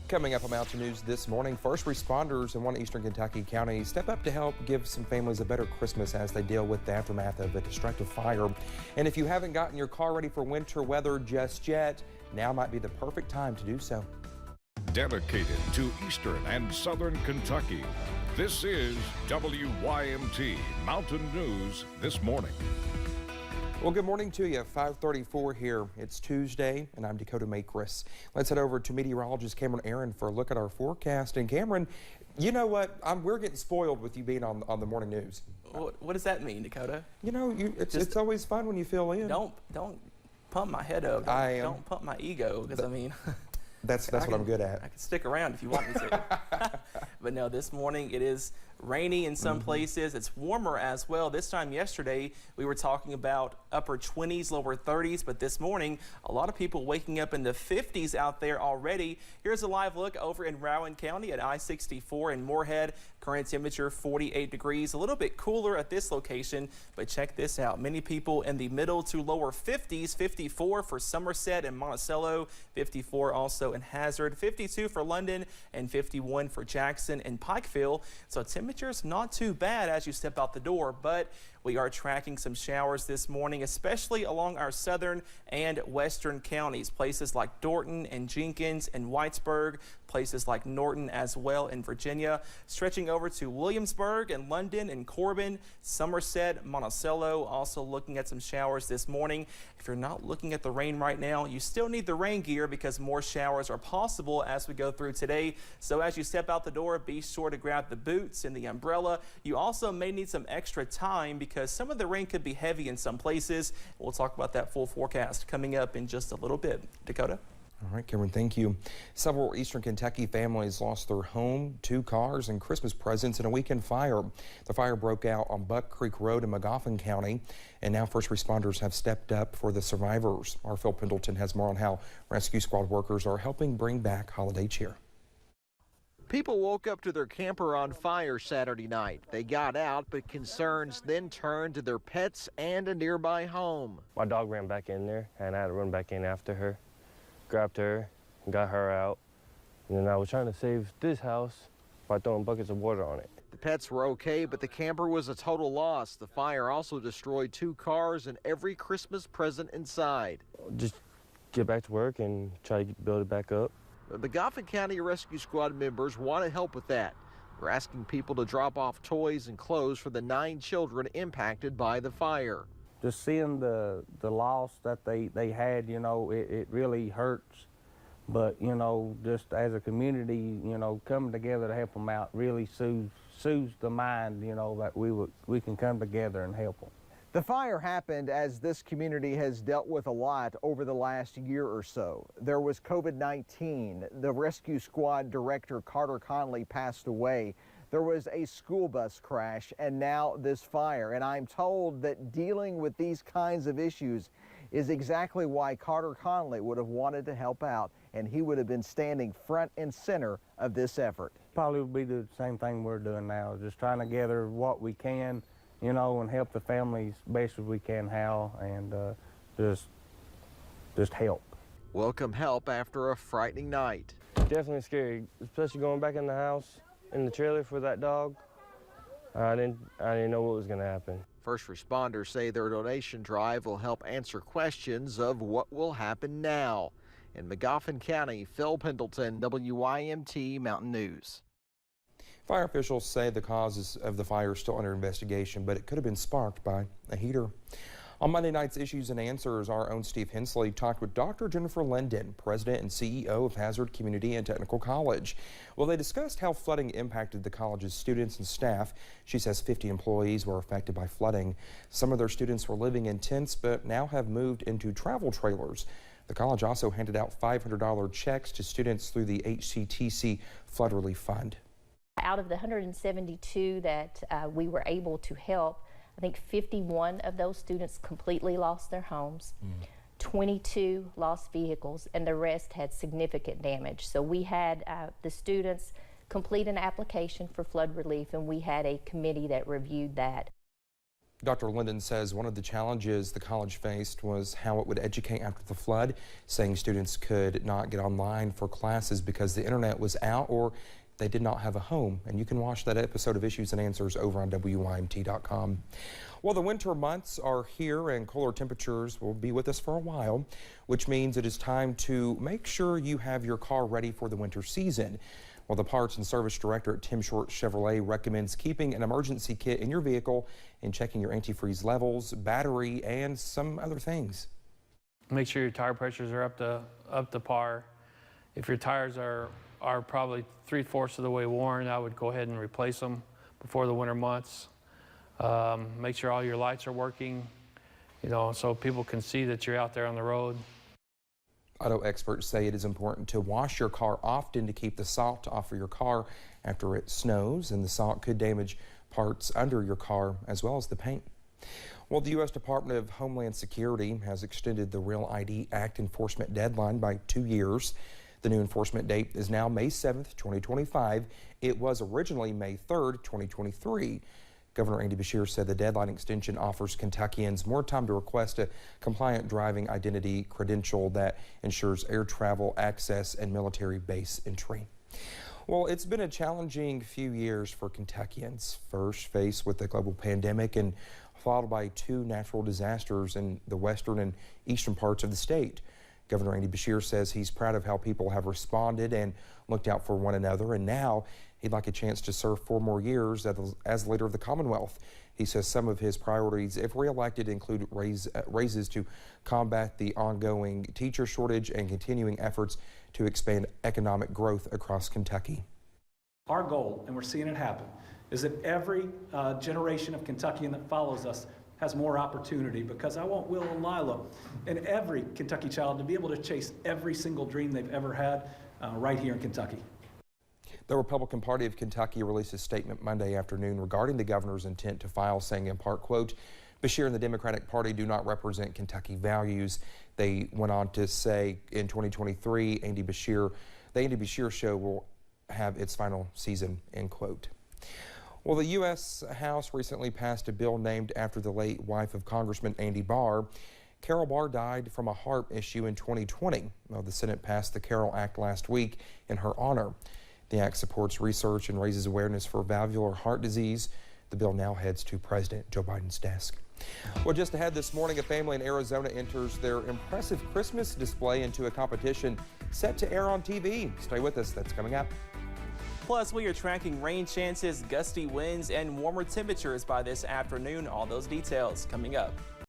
Coming up on Mountain News this morning, first responders in one eastern Kentucky county step up to help give some families a better Christmas as they deal with the aftermath of a destructive fire. And if you haven't gotten your car ready for winter weather just yet, now might be the perfect time to do so. Dedicated to eastern and southern Kentucky, this is WYMT Mountain News this morning. Well, good morning to you. 5:34 here. It's Tuesday, and I'm Dakota Makris. Let's head over to meteorologist Cameron Aaron for a look at our forecast. And Cameron, you know what? We're getting spoiled with you being on the morning news. What does that mean, Dakota? You know, it's always fun when you fill in. Don't pump my head up. Don't pump my ego, because I mean. That's what I'm good at. I can stick around if you want me to. But no, this morning it is rainy in some places. It's warmer as well. This time yesterday, we were talking about upper 20s, lower 30s, but this morning, a lot of people waking up in the 50s out there already. Here's a live look over in Rowan County at I-64 in Moorhead. Current temperature 48 degrees, a little bit cooler at this location, but check this out. Many people in the middle to lower 50s, 54 for Somerset and Monticello, 54 also in Hazard, 52 for London, and 51 for Jackson and Pikeville. So temperatures not too bad as you step out the door, but we are tracking some showers this morning, especially along our southern and western counties. Places like Dorton and Jenkins and Whitesburg, places like Norton as well in Virginia, stretching over to Williamsburg and London and Corbin, Somerset, Monticello, also looking at some showers this morning. If you're not looking at the rain right now, you still need the rain gear because more showers are possible as we go through today. So as you step out the door, be sure to grab the boots and the umbrella. You also may need some extra time because some of the rain could be heavy in some places. We'll talk about that full forecast coming up in just a little bit. Dakota? All right, Cameron, thank you. Several eastern Kentucky families lost their home, 2 cars, and Christmas presents in a weekend fire. The fire broke out on Buck Creek Road in Magoffin County, and now first responders have stepped up for the survivors. Our Phil Pendleton has more on how rescue squad workers are helping bring back holiday cheer. People woke up to their camper on fire Saturday night. They got out, but concerns then turned to their pets and a nearby home. My dog ran back in there, and I had to run back in after her. Grabbed her and got her out. And then I was trying to save this house by throwing buckets of water on it. The pets were okay, but the camper was a total loss. The fire also destroyed 2 cars and every Christmas present inside. Just get back to work and try to build it back up. The Magoffin County Rescue Squad members want to help with that. We're asking people to drop off toys and clothes for the 9 children impacted by the fire. Just seeing the loss that they had, you know, it really hurts. But, you know, just as a community, you know, coming together to help them out really soothes the mind, you know, that we can come together and help them. The fire happened as this community has dealt with a lot over the last year or so. There was COVID-19. The rescue squad director, Carter Conley, passed away. There was a school bus crash, and now this fire. And I'm told that dealing with these kinds of issues is exactly why Carter Conley would have wanted to help out, and he would have been standing front and center of this effort. Probably would be the same thing we're doing now, just trying to gather what we can, you know, and help the families best as we can how, and just help. Welcome help after a frightening night. Definitely scary, especially going back in the house, in the trailer for that dog. I didn't know what was going to happen. First responders say their donation drive will help answer questions of what will happen now. In Magoffin County, Phil Pendleton, WYMT Mountain News. Fire officials say the causes of the fire are still under investigation, but it could have been sparked by a heater. On Monday night's Issues and Answers, our own Steve Hensley talked with Dr. Jennifer Linden, president and CEO of Hazard Community and Technical College. Well, they discussed how flooding impacted the college's students and staff. She says 50 employees were affected by flooding. Some of their students were living in tents, but now have moved into travel trailers. The college also handed out $500 checks to students through the HCTC Flood Relief Fund. Out of the 172 that we were able to help, I think 51 of those students completely lost their homes, 22 lost vehicles, and the rest had significant damage. So we had the students complete an application for flood relief, and we had a committee that reviewed that. Dr. Linden says one of the challenges the college faced was how it would educate after the flood, saying students could not get online for classes because the internet was out or they did not have a home. And you can watch that episode of Issues and Answers over on WYMT.com. Well, the winter months are here and cooler temperatures will be with us for a while, which means it is time to make sure you have your car ready for the winter season. Well, the Parts and Service Director at Tim Short Chevrolet recommends keeping an emergency kit in your vehicle and checking your antifreeze levels, battery, and some other things. Make sure your tire pressures are up to par. If your tires are probably 3/4 of the way worn, I would go ahead and replace them before the winter months. Make sure all your lights are working, so people can see that you're out there on the road. Auto experts say it is important to wash your car often to keep the salt off of your car after it snows, and the salt could damage parts under your car as well as the paint. Well, the U.S. Department of Homeland Security has extended the Real ID Act enforcement deadline by 2 years. The new enforcement date is now May 7th, 2025. It was originally May 3rd, 2023. Governor Andy Beshear said the deadline extension offers Kentuckians more time to request a compliant driving identity credential that ensures air travel, access, and military base entry. Well, it's been a challenging few years for Kentuckians, first faced with the global pandemic and followed by 2 natural disasters in the western and eastern parts of the state. Governor Andy Beshear says he's proud of how people have responded and looked out for one another, and now he'd like a chance to serve 4 more years as leader of the Commonwealth. He says some of his priorities, if reelected, include raises to combat the ongoing teacher shortage and continuing efforts to expand economic growth across Kentucky. Our goal, and we're seeing it happen, is that every generation of Kentuckian that follows us has more opportunity, because I want Will and Lila and every Kentucky child to be able to chase every single dream they've ever had right here in Kentucky. The Republican Party of Kentucky released a statement Monday afternoon regarding the governor's intent to file, saying in part, quote, Beshear and the Democratic Party do not represent Kentucky values. They went on to say in 2023, the Andy Beshear Show will have its final season, end quote. Well, the U.S. House recently passed a bill named after the late wife of Congressman Andy Barr. Carol Barr died from a heart issue in 2020. Well, the Senate passed the Carol Act last week in her honor. The act supports research and raises awareness for valvular heart disease. The bill now heads to President Joe Biden's desk. Well, just ahead this morning, a family in Arizona enters their impressive Christmas display into a competition set to air on TV. Stay with us. That's coming up. Plus, we are tracking rain chances, gusty winds, and warmer temperatures by this afternoon. All those details coming up.